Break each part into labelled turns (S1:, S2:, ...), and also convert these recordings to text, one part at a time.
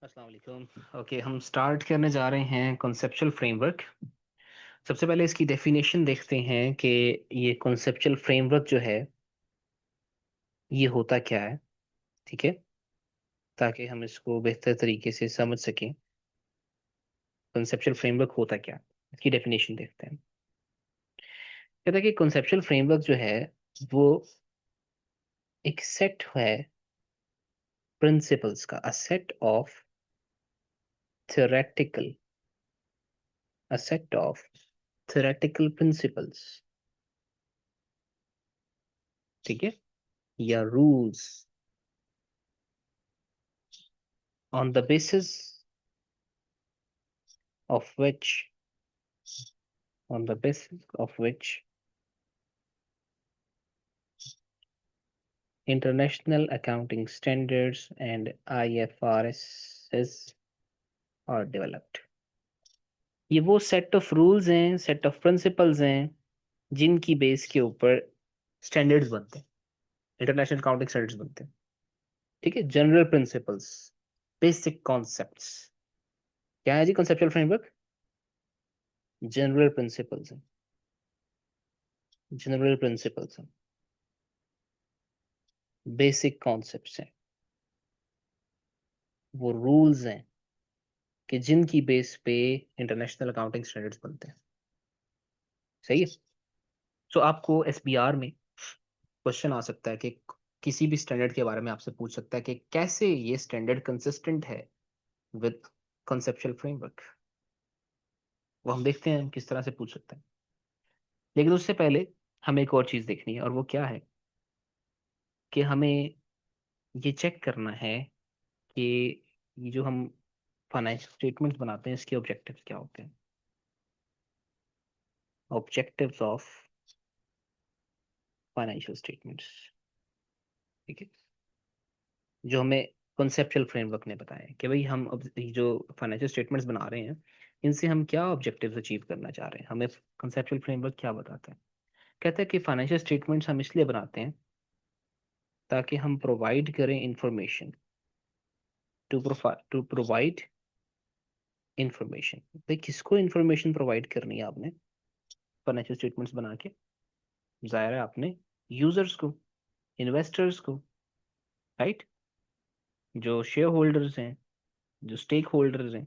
S1: अस्सलाम वालेकुम। ओके, हम स्टार्ट करने जा रहे हैं कॉन्सेप्चुअल फ्रेमवर्क। सबसे पहले इसकी डेफिनेशन देखते हैं कि ये कॉन्सेप्चुअल फ्रेमवर्क जो है ये होता क्या है। ठीक है, ताकि हम इसको बेहतर तरीके से समझ सकें कॉन्सेप्चुअल फ्रेमवर्क होता क्या है। इसकी डेफिनेशन देखते हैं। कहता है कि कॉन्सेप्चुअल फ्रेमवर्क जो है वो एक सेट है प्रिंसिपल्स का, a set of theoretical a set of theoretical principles। ठीक है, या rules on the basis of which on the basis of which international accounting standards and IFRS are developed। ये वो सेट ऑफ रूल्स हैं, set of principles हैं जिनकी base के ऊपर स्टैंडर्ड्स बनते हैं, इंटरनेशनल अकाउंटिंग स्टैंडर्ड्स बनते हैं। ठीक है, जनरल प्रिंसिपल्स, बेसिक कॉन्सेप्ट्स। क्या है जी कॉन्सेप्चुअल फ्रेमवर्क? जनरल प्रिंसिपल्स हैं, जनरल प्रिंसिपल्स हैं, बेसिक कॉन्सेप्ट्स हैं, वो रूल्स हैं कि जिनकी बेस पे इंटरनेशनल अकाउंटिंग स्टैंडर्ड्स बनते हैं। सही है। सो आपको एसबीआर में क्वेश्चन आ सकता है कि किसी भी स्टैंडर्ड के बारे में आपसे पूछ सकता है कि कैसे ये स्टैंडर्ड कंसिस्टेंट है विद कॉन्सेप्चुअल फ्रेमवर्क। वो हम देखते हैं हम किस तरह से पूछ सकते हैं। लेकिन उससे पहले हमें एक और चीज देखनी है, और वो क्या है कि हमें ये चेक करना है कि ये जो हम फाइनेंशियल स्टेटमेंट्स बनाते हैं इसके ऑब्जेक्टिव्स क्या होते हैं। Objectives of financial statements. ठीक है, जो हमें कॉन्सेप्चुअल फ्रेमवर्क ने बताया है कि भाई हम अब ये जो फाइनेंशियल स्टेटमेंट्स बना रहे हैं इनसे हम क्या ऑब्जेक्टिव्स अचीव करना चाह रहे हैं। हमें कॉन्सेप्चुअल फ्रेमवर्क क्या बताता है? कहता है कि फाइनेंशियल स्टेटमेंट्स हम इसलिए बनाते हैं ताकि हम प्रोवाइड करें इंफॉर्मेशन, टू प्रोवाइड इंफॉर्मेशन। भाई किसको इंफॉर्मेशन प्रोवाइड करनी है आपने फाइनेंशियल स्टेटमेंट्स बना के? जाहिर है आपने यूजर्स को, इन्वेस्टर्स को, राइट, जो शेयर होल्डर्स हैं, जो स्टेक होल्डर्स हैं।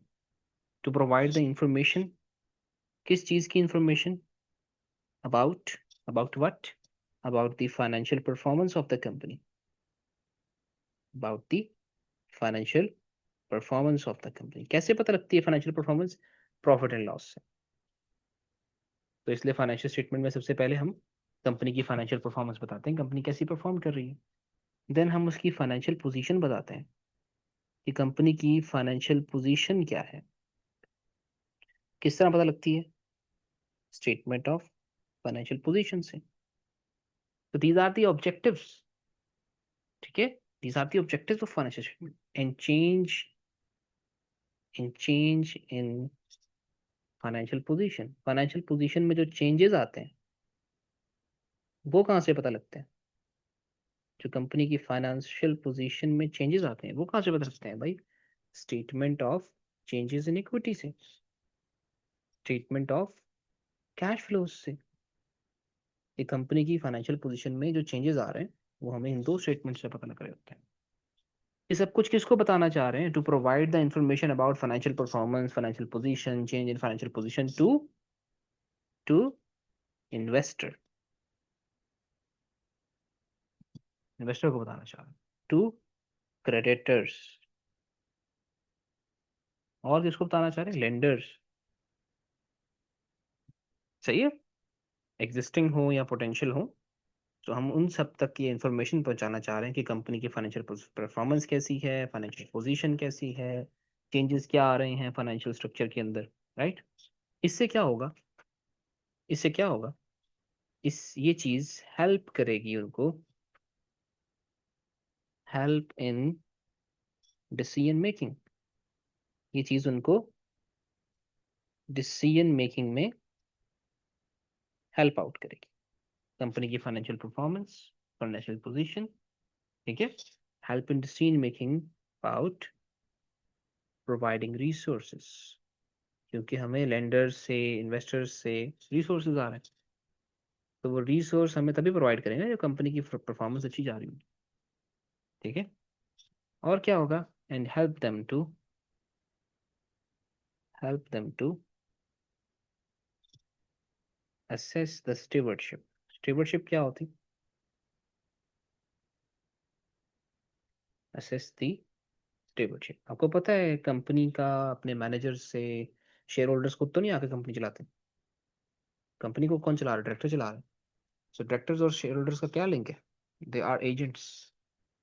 S1: टू प्रोवाइड द इंफॉर्मेशन, किस चीज की information? about about what? About the financial performance of the company, about the financial performance of the company। कैसे पता लगती है financial performance? Profit and loss से। तो इसलिए फाइनेंशियल स्टेटमेंट में सबसे पहले हम कंपनी की फाइनेंशियल परफॉर्मेंस बताते हैं, कंपनी कैसी परफॉर्म कर रही है। देन हम उसकी फाइनेंशियल पोजीशन बताते हैं कि कंपनी की फाइनेंशियल पोजीशन क्या है। किस तरह पता लगती है? स्टेटमेंट ऑफ फाइनेंशियल पोजीशन से। तो दीज आर दी ऑब्जेक्टिव्स। ठीक है, these are the objectives of financial statement। and change in financial position, financial position में जो चेंजेस आते हैं वो कहाँ से पता लगते हैं? जो कंपनी की फाइनेंशियल पोजीशन में चेंजेस आते हैं वो कहाँ से पता लगते हैं भाई? Statement of changes in equity से, स्टेटमेंट ऑफ कैश फ्लोज से। ये कंपनी की फाइनेंशियल पोजीशन में जो चेंजेस आ रहे हैं वो हमें इन दो स्टेटमेंट से पता लग रहे होते हैं। ये सब कुछ किसको बताना चाह रहे हैं? To provide the information about financial performance, financial position, change in financial position to investor, investor को बताना चाह रहे हैं। टू क्रेडिटर्स, और किसको बताना चाह रहे हैं? लेंडर्स। सही है, एग्जिस्टिंग हो या पोटेंशियल हो, तो हम उन सब तक ये इन्फॉर्मेशन पहुंचाना चाह रहे हैं कि कंपनी की फाइनेंशियल परफॉर्मेंस कैसी है, फाइनेंशियल पोजीशन कैसी है, चेंजेस क्या आ रहे हैं फाइनेंशियल स्ट्रक्चर के अंदर। राइट, इससे क्या होगा? इससे क्या होगा? इस ये चीज हेल्प करेगी उनको, हेल्प इन डिसीजन मेकिंग। ये चीज उनको डिसीजन मेकिंग में हेल्प आउट करेगी। कंपनी की फाइनेंशियल परफॉर्मेंस, फाइनेंशियल पोजीशन। ठीक है, help in decision making about providing resources, क्योंकि हमें लेंडर्स से, इन्वेस्टर्स से रिसोर्सेज आ रहे हैं, तो वो रिसोर्स हमें तभी प्रोवाइड करेंगे जो कंपनी की परफॉर्मेंस अच्छी जा रही है। ठीक है, और क्या होगा, and help them to assess the stewardship. Stewardship क्या होती, असेस द स्टीवर्डशिप। आपको पता है कंपनी का अपने मैनेजर से, शेयर होल्डर्स को तो नहीं आके कंपनी चलाते, कंपनी को कौन चला रहा है, डायरेक्टर चला रहा है। सो डायरेक्टर्स और शेयर होल्डर्स का क्या लिंक है, they are agents.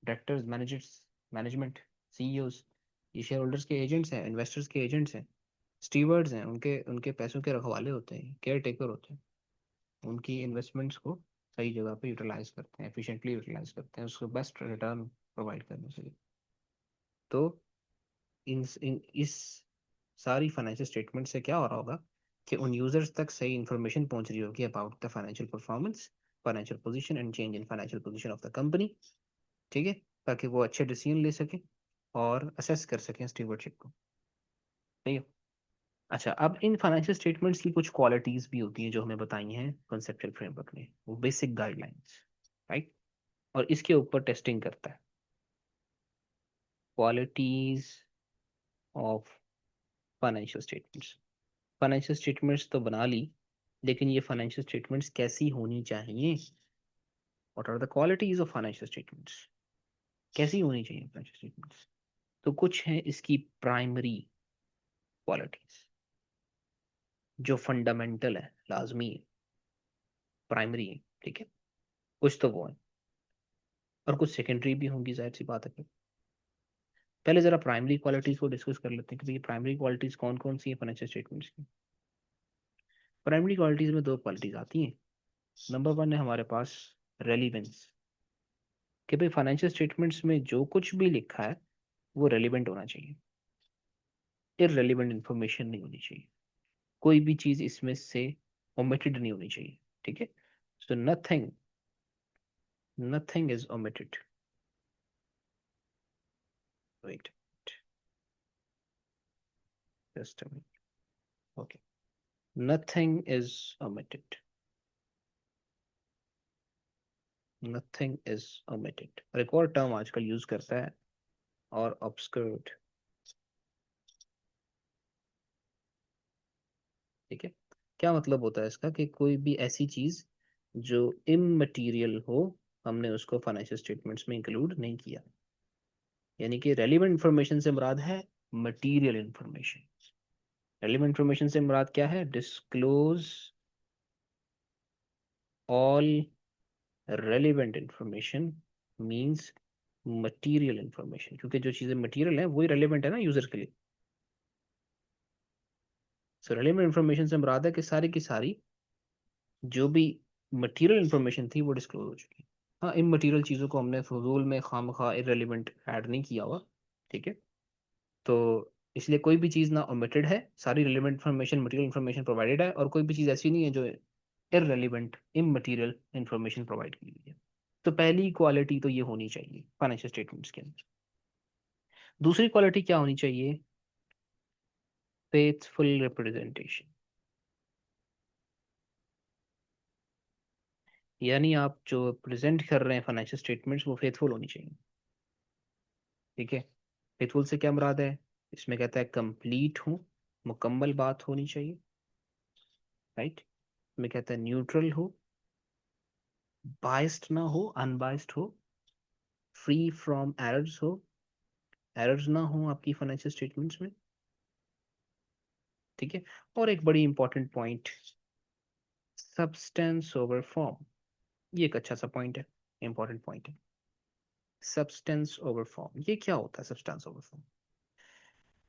S1: Directors, managers, management, CEOs, ये शेयर होल्डर्स के एजेंट्स हैं, इन्वेस्टर्स के एजेंट्स हैं, स्टीवर्ड्स हैं, उनके उनके पैसों के रखवाले होते हैं, केयर टेकर होते हैं, उनकी इन्वेस्टमेंट्स को सही जगह पे यूटिलाइज करते हैं, एफिशिएंटली यूटिलाइज करते हैं, उसको बेस्ट रिटर्न प्रोवाइड करने के लिए। तो इस सारी फाइनेंशियल स्टेटमेंट से क्या हो रहा होगा कि उन यूजर्स तक सही इंफॉर्मेशन पहुंच रही होगी about the financial performance, financial position and change in financial position of the company. ठीक है, ताकि वो अच्छे डिसीजन ले सके और असेस कर सकें स्टीवर्डशिप को। सही है। अच्छा, अब इन फाइनेंशियल स्टेटमेंट्स की कुछ क्वालिटीज भी होती हैं जो हमें बताई हैं कॉन्सेप्चुअल फ्रेमवर्क में, वो बेसिक गाइडलाइंस, राइट, और इसके ऊपर टेस्टिंग करता है। Qualities of financial statements. Financial statements तो बना ली, लेकिन ये फाइनेंशियल स्टेटमेंट्स कैसी होनी चाहिए, what are the qualities of financial statements, कैसी होनी चाहिए फाइनेंशियल स्टेटमेंट्स। तो कुछ हैं इसकी प्राइमरी क्वालिटीज जो फंडामेंटल है, लाजमी है, प्राइमरी है। ठीक है, कुछ तो वो है, और कुछ सेकेंडरी भी होंगी, जाहिर सी बात है फिर। पहले जरा प्राइमरी क्वालिटीज को डिस्कस कर लेते हैं कि भाई प्राइमरी क्वालिटीज कौन कौन सी है फाइनेंशियल स्टेटमेंट्स की। प्राइमरी क्वालिटीज में दो क्वालिटीज आती हैं। नंबर वन है हमारे पास रेलिवेंस, कि भाई फाइनेंशियल स्टेटमेंट्स में जो कुछ भी लिखा है वो रेलिवेंट होना चाहिए, इररेलेवेंट इंफॉर्मेशन नहीं होनी चाहिए, कोई भी चीज इसमें से ओमिटेड नहीं होनी चाहिए। ठीक है, so nothing is omitted. Wait, just a minute, okay, nothing is omitted, nothing is omitted. और एक और टर्म आजकल यूज करता है, और ऑब्सक्यूर्ड। ठीक है, क्या मतलब होता है इसका, कि कोई भी ऐसी चीज जो इममटीरियल हो, हमने उसको फाइनेंशियल स्टेटमेंट्स में इंक्लूड नहीं किया। यानी कि रेलिवेंट इंफॉर्मेशन से मुराद है मटीरियल इंफॉर्मेशन। रेलिवेंट इंफॉर्मेशन से मुराद क्या है, disclose all relevant information means material information, क्योंकि जो चीजें मटीरियल है वही रेलिवेंट है ना यूजर के लिए। सो रेलिवेंट इंफॉर्मेशन से मुराद है कि सारी की सारी जो भी मटीरियल इंफॉर्मेशन थी वो डिस्क्लोज हो चुकी है। हाँ, इन मटीरियल चीज़ों को हमने फजूल में खामखा इररेलेवेंट ऐड नहीं किया हुआ। ठीक है, तो इसलिए कोई भी चीज़ ना ओमिटेड है, सारी relevant information, material information provided है, और कोई भी चीज़ ऐसी नहीं है जो इररेलेवेंट इममटीरियल इंफॉर्मेशन प्रोवाइड की हुई है। तो पहली क्वालिटी तो ये होनी चाहिए फाइनेंशियल स्टेटमेंट्स के अंदर। दूसरी क्वालिटी क्या होनी चाहिए, फेथफुल रिप्रेजेंटेशन। यानी आप जो प्रेजेंट कर रहे हैं फाइनेंशियल स्टेटमेंट्स वो फेथफुल होनी चाहिए। ठीक है, फेथफुल से क्या मुराद है, इसमें कहता है कंप्लीट हो, मुकम्मल बात होनी चाहिए, राइट। इसमें कहता है न्यूट्रल हो, बायस्ड ना हो, अनबायस्ड हो, फ्री फ्रॉम एरर्स हो, एरर्स ना हो आपकी फाइनेंशियल स्टेटमेंट्स में। ठीक है, और एक बड़ी important point, substance over form. ये एक अच्छा सा पॉइंट है, इंपॉर्टेंट पॉइंट है। सब्सटेंस ओवर फॉर्म, ये क्या होता है सब्सटेंस ओवर फॉर्म।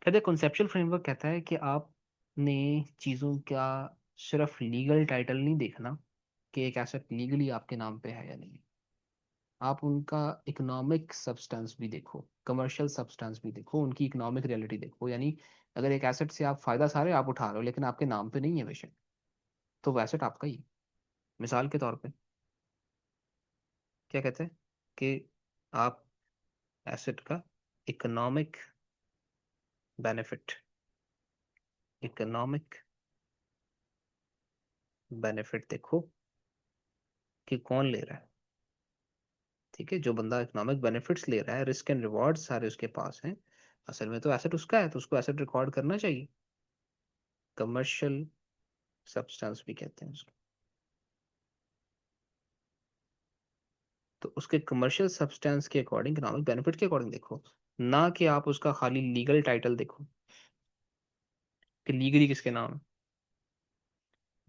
S1: कहते हैं कॉन्सेप्चुअल फ्रेमवर्क कहता है कि आपने चीज़ों का सिर्फ लीगल टाइटल नहीं देखना कि एक एसेट लीगली आपके नाम पे है या नहीं, आप उनका इकोनॉमिक सब्सटेंस भी देखो, कमर्शियल सब्सटेंस भी देखो, उनकी इकोनॉमिक रियलिटी देखो। यानी अगर एक एसेट से आप फायदा सारे आप उठा रहे हो लेकिन आपके नाम पे नहीं है बेशक, तो वो एसेट आपका ही है। मिसाल के तौर पे क्या कहते हैं कि आप एसेट का इकोनॉमिक बेनिफिट, इकोनॉमिक बेनिफिट देखो कि कौन ले रहा है। ठीक है, जो बंदा इकोनॉमिक बेनिफिट्स ले रहा है, रिस्क एंड रिवॉर्ड सारे उसके पास हैं, असल में तो एसेट उसका है, तो उसको एसेट रिकॉर्ड करना चाहिए। कमर्शियल सब्सटेंस भी कहते हैं उसको। तो उसके कमर्शियल सब्सटेंस के अकॉर्डिंग, इकोनॉमिक बेनिफिट के अकॉर्डिंग देखो, ना कि आप उसका खाली लीगल टाइटल देखो कि लीगली किसके नाम है।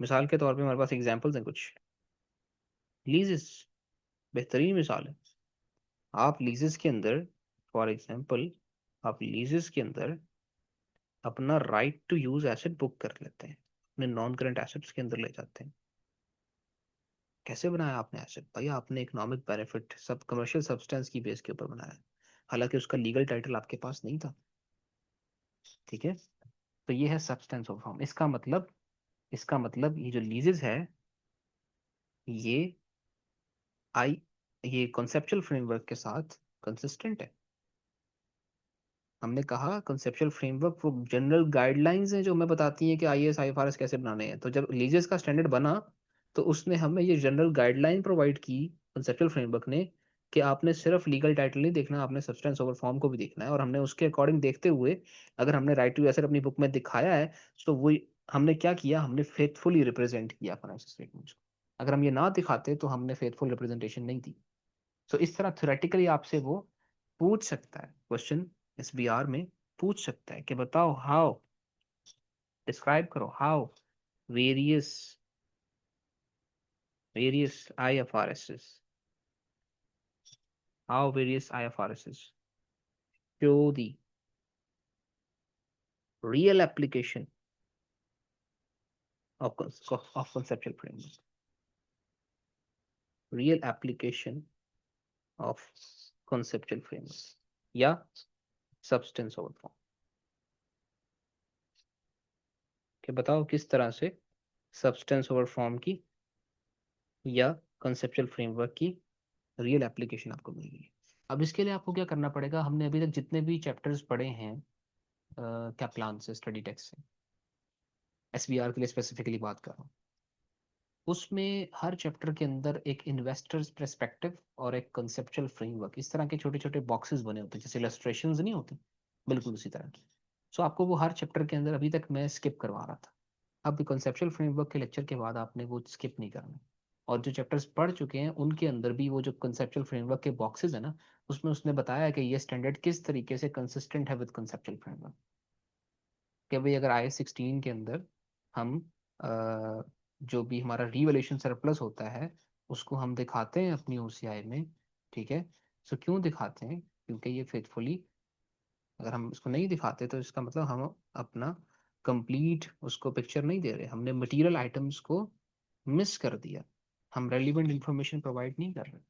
S1: मिसाल के तौर पे हमारे पास एग्जांपल्स हैं कुछ। लीजेस बेहतरीन मिसाल है। आप लीजेस के अंदर, फॉर एग्जांपल, आप लीजेस के अंदर अपना right to use asset book कर लेते हैं, अपने नॉन करंट एसेट्स के अंदर ले जाते हैं। कैसे बनाया आपने एसेट? भाई आपने इकोनॉमिक बेनिफिट सब कमर्शियल सब्सटेंस की बेस के ऊपर बनाया, हालांकि उसका लीगल टाइटल आपके पास नहीं था। ठीक है, तो ये है सब्सटेंस ऑफ फॉर्म। इसका मतलब ये जो लीजेस है, ये आई ये कॉन्सेप्चुअल फ्रेमवर्क के साथ कंसिस्टेंट है। हमने कहा कॉन्सेप्चुअल फ्रेमवर्क वो जनरल गाइडलाइंस हैं जो हमें बताती हैं कि आईएएस आईएफआरएस कैसे बनाने हैं। तो जब लीजेस का स्टैंडर्ड बना, तो उसने हमें ये जनरल गाइडलाइन प्रोवाइड की, कॉन्सेप्चुअल फ्रेमवर्क ने, कि आपने सिर्फ लीगल टाइटल नहीं देखना, आपने सब्सटेंस ओवर फॉर्म को भी देखना है। और हमने उसके अकॉर्डिंग देखते हुए, अगर हमने राइट टू एसेट अपनी बुक में दिखाया है, तो वो हमने क्या किया, हमने फेथफुली रिप्रेजेंट किया फाइनेंशियल स्टेटमेंट्स को। अगर हम ये ना दिखाते तो हमने फेथफुल रिप्रेजेंटेशन नहीं दी। तो इस तरह थ्योरेटिकली आपसे वो पूछ सकता है क्वेश्चन, एसबीआर में पूछ सकता है कि बताओ हाउ, डिस्क्राइब करो how various various IFRSs, how various IFRSs show the real application of conceptual framework, real application of conceptual framework या substance over form। कि बताओ किस तरह से substance over form की या conceptual framework की रियल एप्लीकेशन आपको मिलेगी। अब इसके लिए आपको क्या करना पड़ेगा, हमने अभी तक जितने भी चैप्टर्स पढ़े हैं कैप्लान से, स्टडी टेक्स्ट से, एसबीआर के लिए स्पेसिफिकली बात कर रहा हूँ, उसमें हर चैप्टर के अंदर एक इन्वेस्टर्स पर्सपेक्टिव और एक कंसेप्चुअल फ्रेमवर्क, इस तरह के छोटे छोटे बॉक्सेस बने होते हैं, जैसे इलस्ट्रेशंस नहीं होती, बिल्कुल उसी तरह की। सो आपको वो हर चैप्टर के अंदर, अभी तक मैं स्किप करवा रहा था, अब कंसेप्चुअल फ्रेमवर्क के लेक्चर के बाद आपने वो स्किप नहीं करना। और जो चैप्टर्स पढ़ चुके हैं उनके अंदर भी वो जो कंसेप्चुअल फ्रेमवर्क के बॉक्सेस है ना, उसमें उसने बताया कि ये स्टैंडर्ड किस तरीके से कंसिस्टेंट है विद कंसेप्चुअल फ्रेमवर्क। कि भाई अगर IAS 16 के अंदर हम जो भी हमारा रीवैल्यूएशन सरप्लस होता है, उसको हम दिखाते हैं अपनी OCI में। ठीक है, सो क्यों दिखाते हैं? क्योंकि ये फेथफुली, अगर हम इसको नहीं दिखाते तो इसका मतलब हम अपना कंप्लीट उसको पिक्चर नहीं दे रहे, हमने मटेरियल आइटम्स को मिस कर दिया, हम रेलिवेंट इंफॉर्मेशन प्रोवाइड नहीं कर रहे।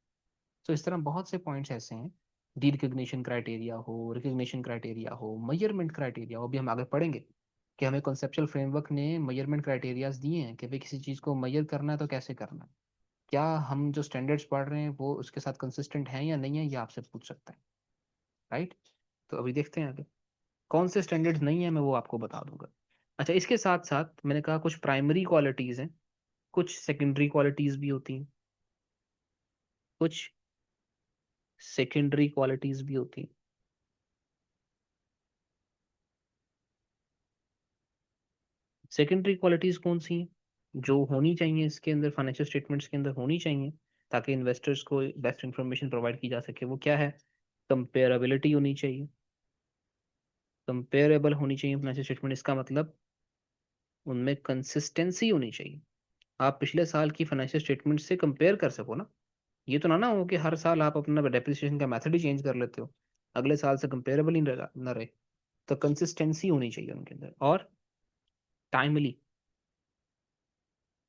S1: तो इस तरह बहुत से पॉइंट्स ऐसे हैं, डी रिकग्निशन क्राइटेरिया हो, रिकग्निशन क्राइटेरिया हो, मेजरमेंट क्राइटेरिया हो, अभी हम आगे पढ़ेंगे कि हमें कॉन्सेप्चुअल फ्रेमवर्क ने मेजरमेंट क्राइटेरियाज दिए हैं कि भाई किसी चीज़ को मेजर करना है तो कैसे करना है, क्या हम जो स्टैंडर्ड्स पढ़ रहे हैं वो उसके साथ कंसिस्टेंट हैं या नहीं है, ये आपसे पूछ सकता है। राइट, तो अभी देखते हैं आगे कौन से स्टैंडर्ड्स नहीं है, मैं वो आपको बता दूंगा। अच्छा, इसके साथ साथ मैंने कहा कुछ प्राइमरी क्वालिटीज हैं, कुछ सेकेंडरी क्वालिटीज भी होती हैं, कुछ सेकेंडरी क्वालिटीज भी होती हैं। सेकेंडरी क्वालिटीज कौन सी हैं जो होनी चाहिए इसके अंदर, फाइनेंशियल स्टेटमेंट्स के अंदर होनी चाहिए, ताकि इन्वेस्टर्स को बेस्ट इंफॉर्मेशन प्रोवाइड की जा सके? वो क्या है? कंपेरेबिलिटी होनी चाहिए, कंपेरेबल होनी चाहिए फाइनेंशियल स्टेटमेंट। इसका मतलब उनमें कंसिस्टेंसी होनी चाहिए, आप पिछले साल की फाइनेंशियल स्टेटमेंट से कंपेयर कर सको ना। ये तो ना हो कि हर साल आप अपना डेप्रिसिएशन का मेथड ही चेंज कर लेते हो, अगले साल से कंपेरेबल ही ना रहे। तो कंसिस्टेंसी होनी चाहिए उनके अंदर, और टाइमली।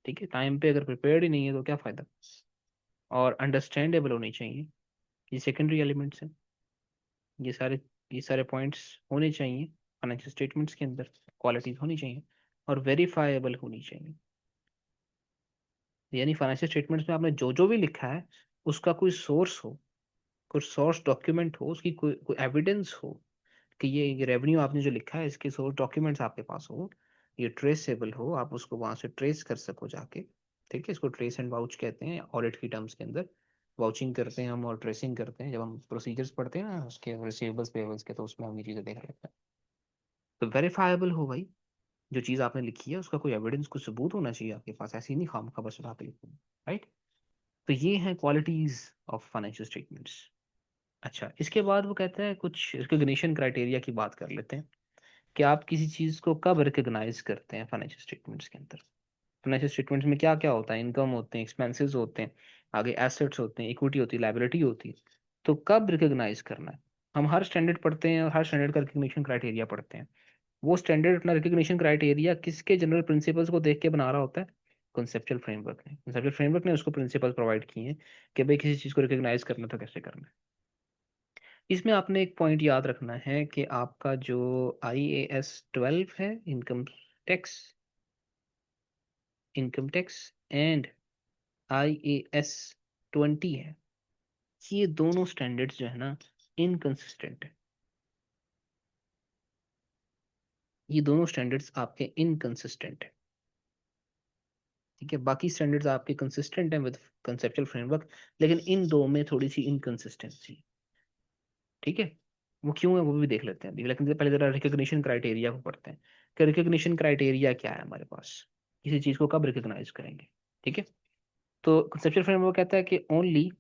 S1: ठीक है, टाइम पे अगर प्रिपेयर्ड ही नहीं है तो क्या फायदा। और अंडरस्टैंडेबल होनी चाहिए, ये सेकेंडरी एलिमेंट्स हैं। ये सारे ये सारे पॉइंट्स होने चाहिए फाइनेंशियल स्टेटमेंट्स के अंदर, क्वालिटीज होनी चाहिए। और वेरीफाइबल होनी चाहिए, यानी फाइनेंशियल स्टेटमेंट्स में आपने जो जो भी लिखा है उसका कोई सोर्स हो, कोई सोर्स डॉक्यूमेंट हो, उसकी कोई एविडेंस हो कि ये रेवेन्यू आपने जो लिखा है इसके सोर्स डॉक्यूमेंट्स आपके पास हो, ये ट्रेसेबल हो, आप उसको वहां से ट्रेस कर सको जाके। ठीक है, इसको ट्रेस एंड वाउच कहते हैं ऑडिट की टर्म्स के अंदर। वाउचिंग करते हैं हम और ट्रेसिंग करते हैं जब हम प्रोसीजर्स पढ़ते हैं ना उसके रिसीवेबल्स पेबल्स के, तो उसमें हम ये चीज़ें देख लेते हैं। तो वेरीफाइबल हो भाई, जो चीज़ आपने लिखी है उसका कोई एविडेंस, कुछ सबूत होना चाहिए आपके पास, ऐसी नहीं खाम खा बस उठा के लिखो, राइट। तो ये हैं क्वालिटीज ऑफ फाइनेंशियल स्टेटमेंट्स। अच्छा, इसके बाद वो कहते हैं कुछ रिकग्निशन क्राइटेरिया की बात कर लेते हैं कि आप किसी चीज़ को कब रिकग्नाइज करते हैं फाइनेंशियल स्टेटमेंट्स के अंदर। फाइनेंशियल स्टेटमेंट्स में क्या क्या होता है, इनकम होते हैं, एक्सपेंसेस होते हैं, आगे एसेट्स होते हैं, इक्विटी होती है, लाइबिलिटी होती है। तो कब रिकग्नाइज करना है, हम हर स्टैंडर्ड पढ़ते हैं और हर स्टैंडर्ड का रिकग्निशन क्राइटेरिया पढ़ते हैं। वो स्टैंडर्ड अपना रिकग्निशन क्राइटेरिया किसके जनरल प्रिंसिपल्स को देख के बना रहा होता है, कॉन्सेप्चुअल फ्रेमवर्क ने। कॉन्सेप्चुअल फ्रेमवर्क ने उसको प्रिंसिपल्स प्रोवाइड किए हैं कि भाई किसी चीज़ को रिकग्नाइज करना तो कैसे करना है। इसमें आपने एक पॉइंट याद रखना है कि आपका जो IAS 12 है, tax income tax and IAS 20 है, ये दोनों स्टैंडर्ड्स जो है ना इनकंसिस्टेंट है। ये दोनों स्टैंडर्ड्स आपके इनकंसिस्टेंट है। ठीक है, बाकी स्टैंडर्ड्स आपके कंसिस्टेंट हैं विद कंसेप्चुअल फ्रेमवर्क, लेकिन इन दो में थोड़ी सी इनकंसिस्टेंसी। ठीक है, वो क्यों है वो भी देख लेते हैं अभी, लेकिन पहले जरा रिकग्निशन क्राइटेरिया को पढ़ते हैं कि रिकग्निशन क्राइटेरिया क्या है हमारे पास, किसी चीज को कब रिकग्नाइज करेंगे। ठीक है, तो कंसेप्चुअल फ्रेमवर्क कहता है कि only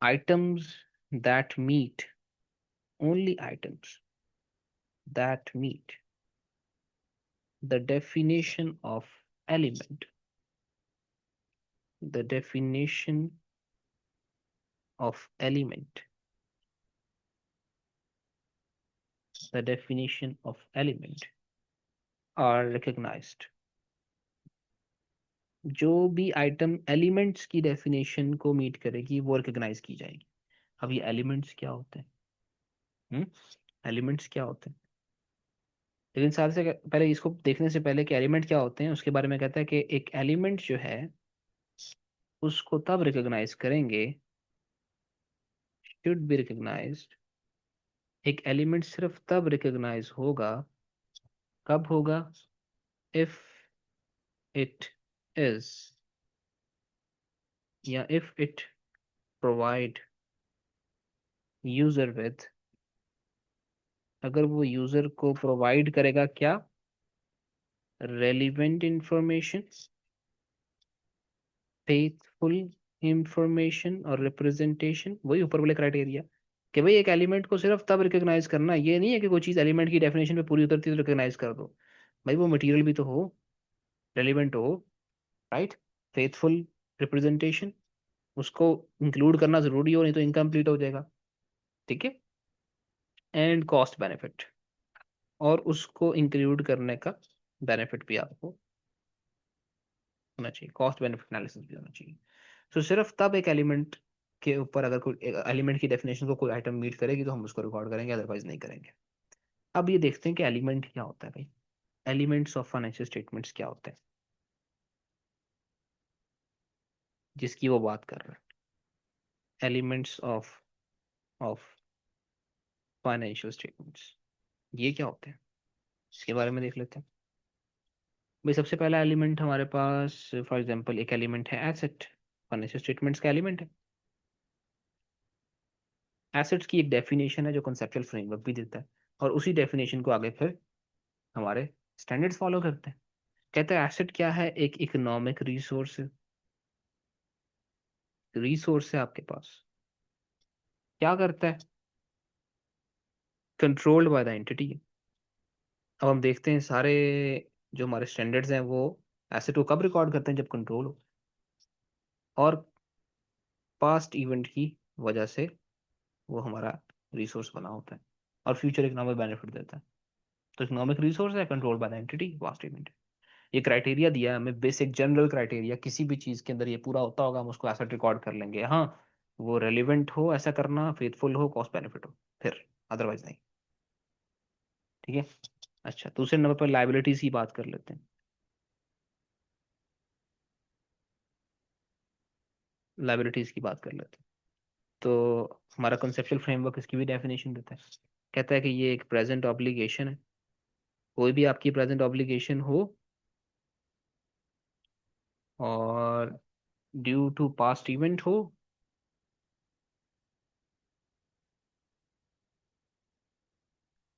S1: items that meet only items that meet the definition of element the definition of element the definition of element are recognized। जो भी आइटम एलिमेंट्स की डेफिनेशन को मीट करेगी वो रिकग्नाइज की जाएगी। अब ये एलिमेंट्स क्या होते हैं, एलिमेंट्स क्या होते हैं, लेकिन साथ से पहले इसको देखने से पहले कि एलिमेंट क्या होते हैं उसके बारे में कहता है कि एक एलिमेंट जो है उसको तब रिकग्नाइज करेंगे, शुड बी रिकग्नाइज्ड। एक एलिमेंट सिर्फ तब रिकग्नाइज होगा, कब होगा, इफ इट इज या if it provide user with, अगर वो यूजर को प्रोवाइड करेगा क्या, रेलिवेंट इंफॉर्मेशन, फेथफुल इंफॉर्मेशन और रिप्रेजेंटेशन, वही ऊपर वाले क्राइटेरिया कि भाई एक एलिमेंट को सिर्फ तब रिकग्नाइज करना है, ये नहीं है कि कोई चीज एलिमेंट की डेफिनेशन पे पूरी उतरती है तो रिकग्नाइज कर दो। भाई वो मटेरियल भी तो हो, रेलिवेंट हो, राइट, फेथफुल रिप्रेजेंटेशन, उसको इंक्लूड करना जरूरी हो, नहीं तो इनकम्प्लीट हो जाएगा। ठीक है, एंड कॉस्ट बेनिफिट, और उसको इंक्लूड करने का बेनिफिट भी आपको होना चाहिए, कॉस्ट बेनिफिट एनालिसिस भी होना चाहिए। तो सिर्फ तब एक एलिमेंट के ऊपर अगर कोई एलिमेंट की डेफिनेशन को कोई आइटम मीट करेगी तो हम उसको रिकॉर्ड करेंगे, अदरवाइज नहीं करेंगे। अब ये देखते हैं कि एलिमेंट क्या होता है भाई, एलिमेंट्स ऑफ फाइनेंशियल स्टेटमेंट्स क्या होते हैं जिसकी वो बात कर रहा है, elements of of financial statements ये क्या होते हैं, इसके बारे में देख लेते हैं। भाई सबसे पहला एलिमेंट हमारे पास, फॉर एग्जांपल एक एलिमेंट है एसेट, फाइनेंशियल स्टेटमेंट्स का एलिमेंट है। एसेट्स की एक डेफिनेशन है जो कॉन्सेप्चुअल फ्रेमवर्क भी देता है, और उसी डेफिनेशन को आगे फिर हमारे स्टैंडर्ड्स फॉलो करते हैं। कहते हैं एसेट क्या है, एक इकोनॉमिक रिसोर्स है, रिसोर्स है आपके पास, क्या करता है, कंट्रोल्ड बाय द एंटिटी। अब हम देखते हैं सारे जो हमारे स्टैंडर्ड्स हैं वो एसेट को कब रिकॉर्ड करते हैं, जब कंट्रोल हो, और पास्ट इवेंट की वजह से वो हमारा रिसोर्स बना होता है और फ्यूचर इकोनॉमिक बेनिफिट देता है। तो इकोनॉमिक रिसोर्स है, control by the entity, past event. ये क्राइटेरिया दिया है हमें, बेसिक जनरल क्राइटेरिया, किसी भी चीज के अंदर ये पूरा होता होगा हम उसको एसेट रिकॉर्ड कर लेंगे। हाँ, वो रेलिवेंट हो, ऐसा करना, फेथफुल हो, कॉस्ट बेनिफिट हो, फिर अदरवाइज नहीं। ठीक है, अच्छा दूसरे नंबर पर लाइबिलिटीज की बात कर लेते हैं। लाइबिलिटीज की बात कर लेते हैं। तो हमारा कंसेप्चुअल फ्रेमवर्क इसकी भी डेफिनेशन देता है, कहता है कि ये एक प्रेजेंट ऑब्लिगेशन है। कोई भी आपकी प्रेजेंट ऑब्लिगेशन हो और ड्यू टू पास्ट इवेंट हो,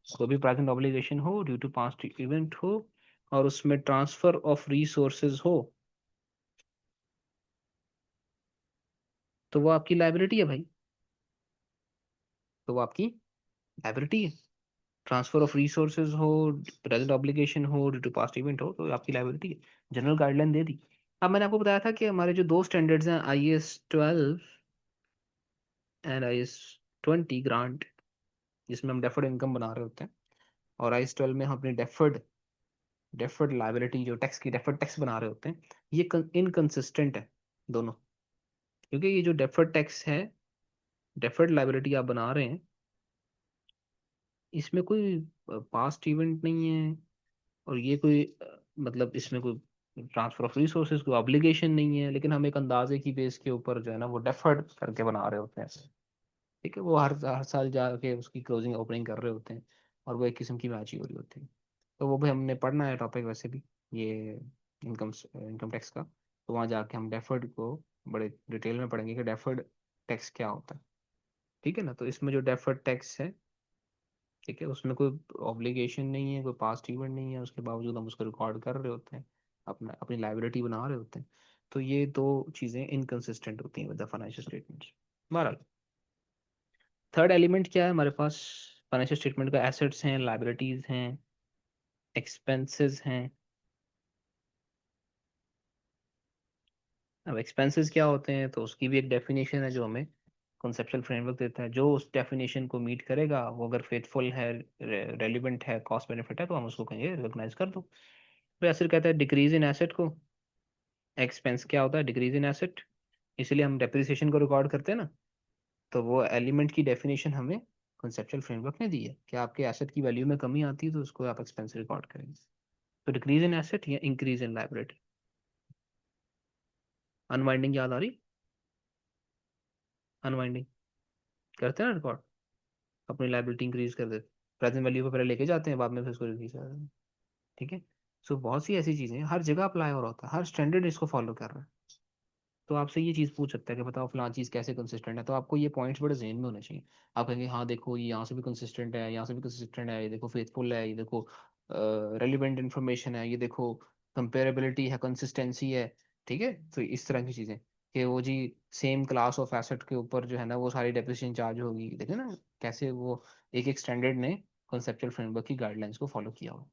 S1: कोई भी प्रेजेंट ऑब्लिगेशन हो ड्यू टू पास्ट इवेंट हो, और उसमें ट्रांसफर ऑफ रिसोर्सेज हो, तो वो आपकी लाइबिलिटी है भाई। तो वो आपकी लाइबिलिटी है। ट्रांसफर ऑफ रिसोर्सेज हो, प्रेजेंट ऑब्लिगेशन हो, ड्यू टू पास्ट इवेंट हो, तो आपकी लाइबिलिटी है। जनरल गाइडलाइन दे दी। अब मैंने आपको बताया था कि हमारे जो दो स्टैंडर्ड्स हैं, IAS 12 एंड IAS 20 ग्रांट, जिसमें हम डेफर्ड इनकम बना रहे होते हैं, और IAS 12 में हम अपनी डेफर्ड लाइबिलिटी, जो टैक्स की डेफर्ड टैक्स बना रहे होते हैं, ये इनकंसिस्टेंट है दोनों। क्योंकि ये जो डेफर्ड टैक्स है, डेफर्ड लाइबिलिटी आप बना रहे हैं, इसमें कोई पास्ट इवेंट नहीं है, और ये कोई मतलब इसमें कोई ट्रांसफर ऑफ रिसोर्सेज, कोई ऑब्लिगेशन नहीं है, लेकिन हम एक अंदाजे की बेस के ऊपर जो है ना वो डेफर्ड करके बना रहे होते हैं। ठीक है, वो हर साल जाके उसकी क्लोजिंग ओपनिंग कर रहे होते हैं, और वो एक किस्म की मैच ही हो रही होती है। तो वो भी हमने पढ़ना है टॉपिक वैसे भी, ये इनकम इनकम टैक्स का। तो वहाँ जाके हम डेफर्ड को बड़े डिटेल में पढ़ेंगे कि डेफर्ड टैक्स क्या होता है। ठीक है ना, तो इसमें जो डेफर्ड टैक्स है, ठीक है, उसमें कोई ऑब्लिगेशन नहीं है, कोई पास्ट इवेंट नहीं है, उसके बावजूद हम उसको रिकॉर्ड कर रहे होते हैं, अपना अपनी लाइबिलिटी बना रहे होते हैं। तो ये दो चीज़ें इनकंसिस्टेंट होती हैं विद द फाइनेंशियल स्टेटमेंट्स। बहरहाल, थर्ड एलिमेंट क्या है हमारे पास फाइनेंशियल स्टेटमेंट का? एसेट्स हैं, लाइबिलिटीज हैं, एक्सपेंसेस हैं। अब एक्सपेंसेस क्या होते हैं, तो उसकी भी एक डेफिनेशन है जो हमें कॉन्सेप्चुअल फ्रेमवर्क देता है। जो उस डेफिनेशन को मीट करेगा, वो अगर फेथफुल है, रेलिवेंट है, कॉस्ट बेनिफिट है, तो हम उसको कहेंगे रिकॉग्नाइज कर दो। तो ऐसे कहता है डिक्रीज इन एसेट को। एक्सपेंस क्या होता है? Decrease in asset. इसलिए हम डेप्रिसिएशन को रिकॉर्ड करते हैं ना। तो वो एलिमेंट की डेफिनेशन हमें कॉन्सेप्चुअल फ्रेमवर्क ने दी है कि आपके एसेट की वैल्यू में कमी आती है तो उसको आप एक्सपेंस रिकॉर्ड करेंगे। तो डिक्रीज इन एसेट या इंक्रीज इन लाइबिलिटी। अनवाइंडिंग याद आ रही? अनवाइंडिंग करते हैं ना रिकॉर्ड, अपनी लाइबिलिटी इंक्रीज कर देते, प्रेजेंट वैल्यू को पहले लेके जाते हैं, बाद में फिर उसको रिलीज कर देते हैं। ठीक है। सो बहुत सी ऐसी चीजें हैं, हर जगह अप्लाई हो रहा होता है, हर स्टैंडर्ड इसको फॉलो कर रहा है। तो आपसे ये चीज़ पूछ सकता है कि बताओ फलां चीज़ कैसे कंसिस्टेंट है, तो आपको ये पॉइंट्स बड़े जहन में होने चाहिए। आप कहेंगे हाँ देखो ये यहाँ से भी कंसिस्टेंट है, यहाँ से भी कंसिस्टेंट है, ये देखो फेथफुल है, ये देखो रेलिवेंट इन्फॉर्मेशन है, ये देखो कंपेरेबिलिटी है, कंसिस्टेंसी है। ठीक है, तो इस तरह की चीज़ें कि वो जी सेम क्लास ऑफ एसेट के ऊपर जो है ना वो सारी डेप्रिसिएशन चार्ज होगी। देखे ना कैसे वो एक एक स्टैंडर्ड ने कॉन्सेप्चुअल फ्रेमवर्क की गाइडलाइंस को फॉलो किया हो।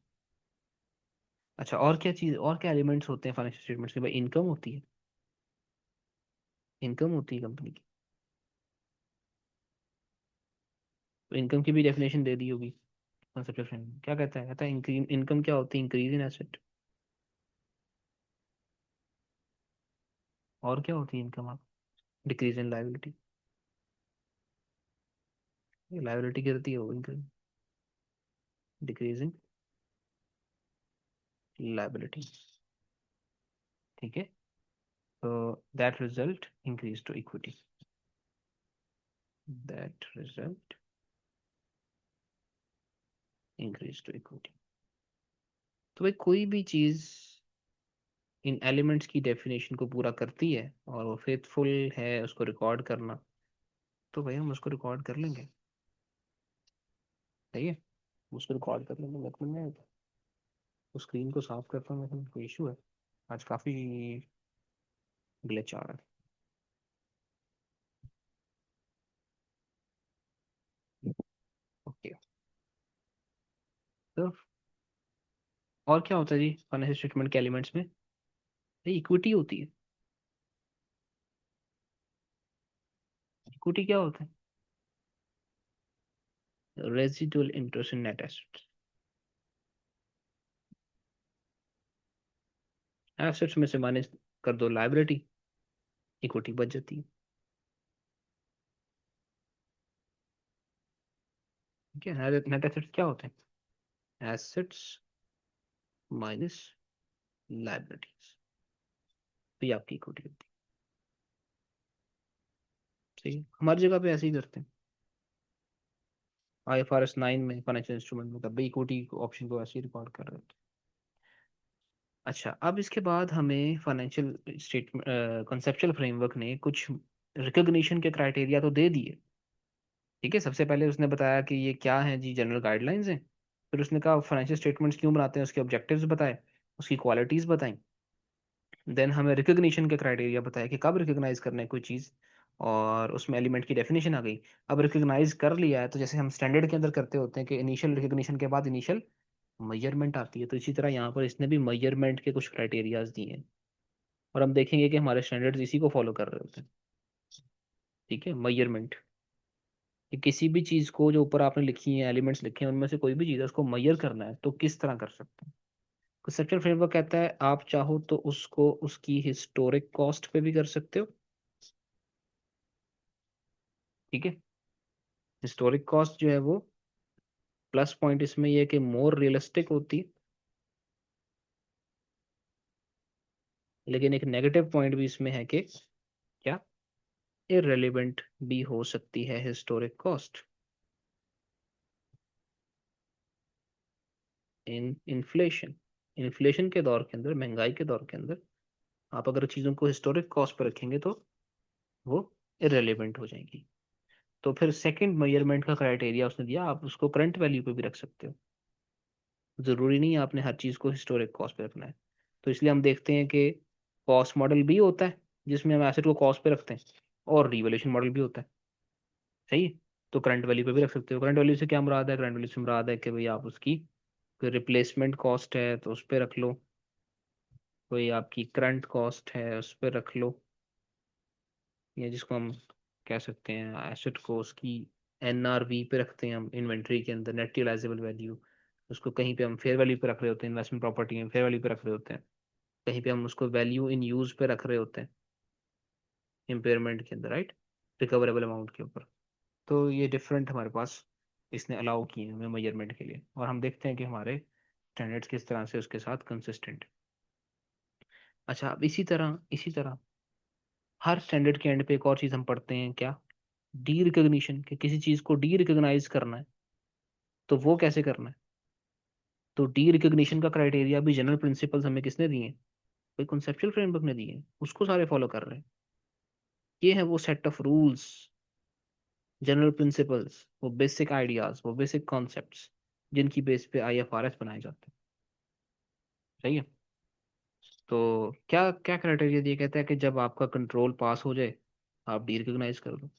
S1: अच्छा, और क्या चीज़, और क्या एलिमेंट्स होते हैं फाइनेंशियल स्टेटमेंट्स के? भाई इनकम होती है, इनकम होती है कंपनी की। तो इनकम की भी डेफिनेशन दे दी होगी कॉन्सेप्ट फ्रेम। क्या कहता है? कहता है इनकम क्या होती है? Increase in asset. और क्या होती है इनकम? आप डिक्रीज इन लाइबिलिटी। लाइबिलिटी गिरती है, वो इनकम डिक्रीजिंग लाइबिलिटी। ठीक है, तो that result increase to equity, that result increase to equity. तो भाई कोई भी चीज इन एलिमेंट्स की डेफिनेशन को पूरा करती है और वो फेथफुल है उसको रिकॉर्ड करना, तो भाई हम उसको रिकॉर्ड कर लेंगे। सही है, उसको रिकॉर्ड कर लेंगे। मतलब मैं तो स्क्रीन को साफ करता हूँ, लेकिन कोई इशू है, आज काफ़ी ग्लिच आ रहा है। ओके, तो और क्या होता है जी फाइनेंशियल स्टेटमेंट के एलिमेंट्स में? इक्विटी होती है। इक्विटी क्या होता है? Residual interest in net assets. Assets में से माइनस कर दो लाइबिलिटी, इक्विटी बच जाती है। ठीक है, नेट एसेट्स क्या होते हैं? एसेट्स माइनस लाइबिलिटीज, तो ये आपकी इक्विटी होती सही है, हमारी जगह पे ऐसे ही करते हैं। IFRS 9 में फाइनेंशियल इंस्ट्रूमेंट में तब भी इक्विटी ऑप्शन को ऐसे ही रिकॉर्ड कर रहे थे। अच्छा, अब इसके बाद हमें फाइनेंशियल स्टेटमेंट कंसेप्चुअल फ्रेमवर्क ने कुछ रिकॉग्निशन के क्राइटेरिया तो दे दिए। ठीक है, सबसे पहले उसने बताया कि ये क्या है जी, जनरल गाइडलाइंस हैं। फिर उसने कहा फाइनेंशियल स्टेटमेंट्स क्यों बनाते हैं, उसके ऑब्जेक्टिव्स बताए, उसकी क्वालिटीज़ बताई। देन हमें रिकॉग्निशन के क्राइटेरिया बताया कि कब रिकॉग्नाइज करना है कोई चीज़, और उसमें एलिमेंट की डेफिनेशन आ गई। अब रिकॉग्नाइज कर लिया है तो जैसे हम स्टैंडर्ड के अंदर करते होते हैं कि इनिशियल रिकॉग्निशन के बाद इनिशियल मेजरमेंट आती है, तो इसी तरह यहाँ पर इसने भी मेजरमेंट के कुछ क्राइटेरियाज दिए हैं। और हम देखेंगे कि हमारे स्टैंडर्ड्स इसी को फॉलो कर रहे होते हैं। ठीक है, मेजरमेंट, कि किसी भी चीज़ को जो ऊपर आपने लिखी है, एलिमेंट्स लिखे हैं, उनमें से कोई भी चीज़ है उसको मेजर करना है तो किस तरह कर सकते हैं। कंसेप्चुअल फ्रेमवर्क कहता है आप चाहो तो उसको उसकी हिस्टोरिक कॉस्ट पे भी कर सकते हो। ठीक है, हिस्टोरिक कॉस्ट जो है वो, प्लस पॉइंट इसमें यह है कि मोर रियलिस्टिक होती है, लेकिन एक नेगेटिव पॉइंट भी इसमें है कि क्या, इररेलेवेंट भी हो सकती है historic cost in inflation. Inflation के दौर के अंदर, महंगाई के दौर के अंदर, आप अगर चीज़ों को हिस्टोरिक कॉस्ट पर रखेंगे तो वो इररेलेवेंट हो जाएंगी। तो फिर सेकंड मेजरमेंट का क्राइटेरिया उसने दिया, आप उसको करंट वैल्यू पे भी रख सकते हो। ज़रूरी नहीं है आपने हर चीज़ को हिस्टोरिक कॉस्ट पे रखना है। तो इसलिए हम देखते हैं कि कॉस्ट मॉडल भी होता है जिसमें हम एसेट को कॉस्ट पे रखते हैं, और रिवैल्यूएशन मॉडल भी होता है। सही है, तो करंट वैल्यू पे भी रख सकते हो। करंट वैल्यू से क्या मुराद है, करंट वैल्यू से मुराद है कि भाई आप उसकी कोई रिप्लेसमेंट कॉस्ट है तो उस पर रख लो, कोई आपकी करंट कॉस्ट है उस पर रख लो, या जिसको हम कह सकते हैं एसेट को उसकी NRV पे रखते हैं हम, इन्वेंट्री के अंदर नेट रियलाइजेबल वैल्यू। उसको कहीं पे हम फेयर वैल्यू पे रख रहे होते हैं, इन्वेस्टमेंट प्रॉपर्टी में फेयर वैल्यू पे रख रहे होते हैं, कहीं पे हम उसको वैल्यू इन यूज पे रख रहे होते हैं, इम्पेयरमेंट के अंदर, राइट, रिकवरेबल अमाउंट के ऊपर। तो ये डिफरेंट हमारे पास इसने अलाउ किए हैं हमें मेजरमेंट के लिए, और हम देखते हैं कि हमारे स्टैंडर्ड्स किस तरह से उसके साथ कंसिस्टेंट। अच्छा, अब इसी तरह हर स्टैंडर्ड के एंड पे एक और चीज़ हम पढ़ते हैं, क्या, डी रिकॉग्निशन, कि किसी चीज़ को डी रिकॉग्नाइज करना है तो वो कैसे करना है। तो डी रिकॉग्निशन का क्राइटेरिया भी, जनरल प्रिंसिपल्स हमें किसने दिए हैं, कोई कॉन्सेप्चुअल फ्रेमवर्क ने दिए हैं, उसको सारे फॉलो कर रहे हैं। ये है वो set of rules, general principles, वो बेसिक आइडियाज, वो बेसिक कॉन्सेप्ट्स जिनकी बेस पे IFRS बनाए जाते हैं। सही है, तो क्या क्या क्राइटेरिया दिए, कहता है कि जब आपका कंट्रोल पास हो जाए आप डी रिकॉग्नाइज कर दो।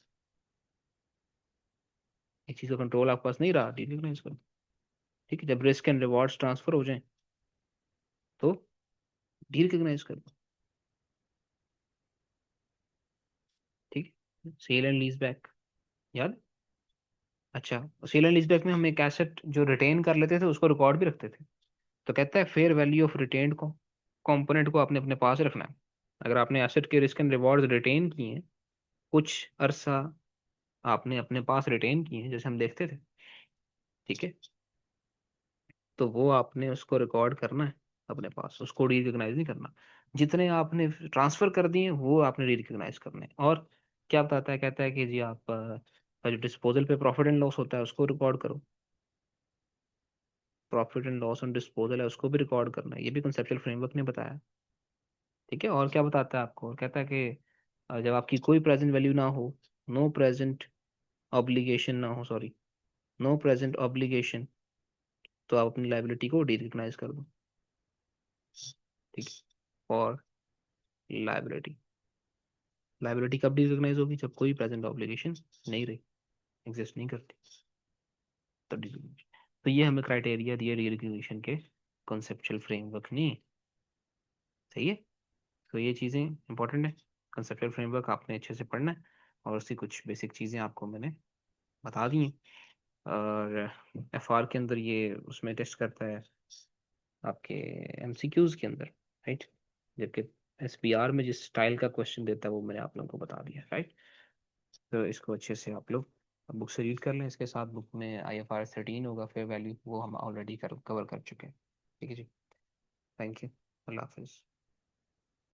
S1: एक चीज़ का कंट्रोल आपके पास नहीं रहा, डी रिकॉग्नाइज कर दो। ठीक है, जब रिस्क एंड रिवॉर्ड्स ट्रांसफर हो जाए तो डी रिकॉग्नाइज कर दो। ठीक है, सेल एंड लीज बैक, याद। अच्छा, सेल एंड लीज बैक में हम एक एसेट जो रिटेन कर लेते थे उसको रिकॉर्ड भी रखते थे। तो कहता है फेयर वैल्यू ऑफ रिटेन्ड को कंपोनेंट को आपने अपने पास रखना है। अगर आपने एसेट के रिस्क एंड रिवॉर्ड रिटेन किए हैं, कुछ अरसा आपने अपने पास रिटेन किए हैं जैसे हम देखते थे, ठीक है, तो वो आपने उसको रिकॉर्ड करना है अपने पास, उसको डी रिकॉग्नाइज नहीं करना। जितने आपने ट्रांसफर कर दिए वो आपने डी रिकॉग्नाइज करने हैं। और क्या बताता है, कहता है कि जी आप जो डिस्पोजल पे प्रॉफिट एंड लॉस होता है उसको रिकॉर्ड करो, profit and loss on disposal है उसको भी रिकॉर्ड करना है, ये भी कंसेप्चुअल फ्रेमवर्क ने बताया। ठीक है, और क्या बताता है आपको, और कहता है कि जब आपकी कोई प्रेजेंट वैल्यू ना हो, नो प्रेजेंट ऑब्लिगेशन ना हो, सॉरी, नो प्रेजेंट ऑब्लिगेशन, तो आप अपनी लाइबिलिटी को डी रिकॉग्नाइज कर दो। ठीक है, और लाइबिलिटी, लाइबिलिटी कब डी रिकॉग्नाइज होगी, जब कोई प्रेजेंट ऑब्लिगेशन नहीं रही, एग्जिस्ट नहीं करती, तब डी रिकॉग्निशन। तो ये हमें क्राइटेरिया दिए डी रिकॉग्निशन के कॉन्सेप्चुअल फ्रेमवर्क ने। सही है, तो ये चीज़ें इंपॉर्टेंट है, कंसेप्चुअल फ्रेमवर्क आपने अच्छे से पढ़ना है, और उसकी कुछ बेसिक चीज़ें आपको मैंने बता दी हैं। और FR के अंदर ये उसमें टेस्ट करता है आपके MCQs के अंदर, राइट, जबकि SPR में जिस स्टाइल का क्वेश्चन देता है वो मैंने आप लोगों को बता दिया, राइट। तो इसको अच्छे से आप लोग बुक से रीड कर लें, इसके साथ बुक में IFRS 13 होगा, फेयर वैल्यू, वो हम ऑलरेडी कवर कर चुके हैं। ठीक है जी, थैंक यू, अल्लाह हाफिज़।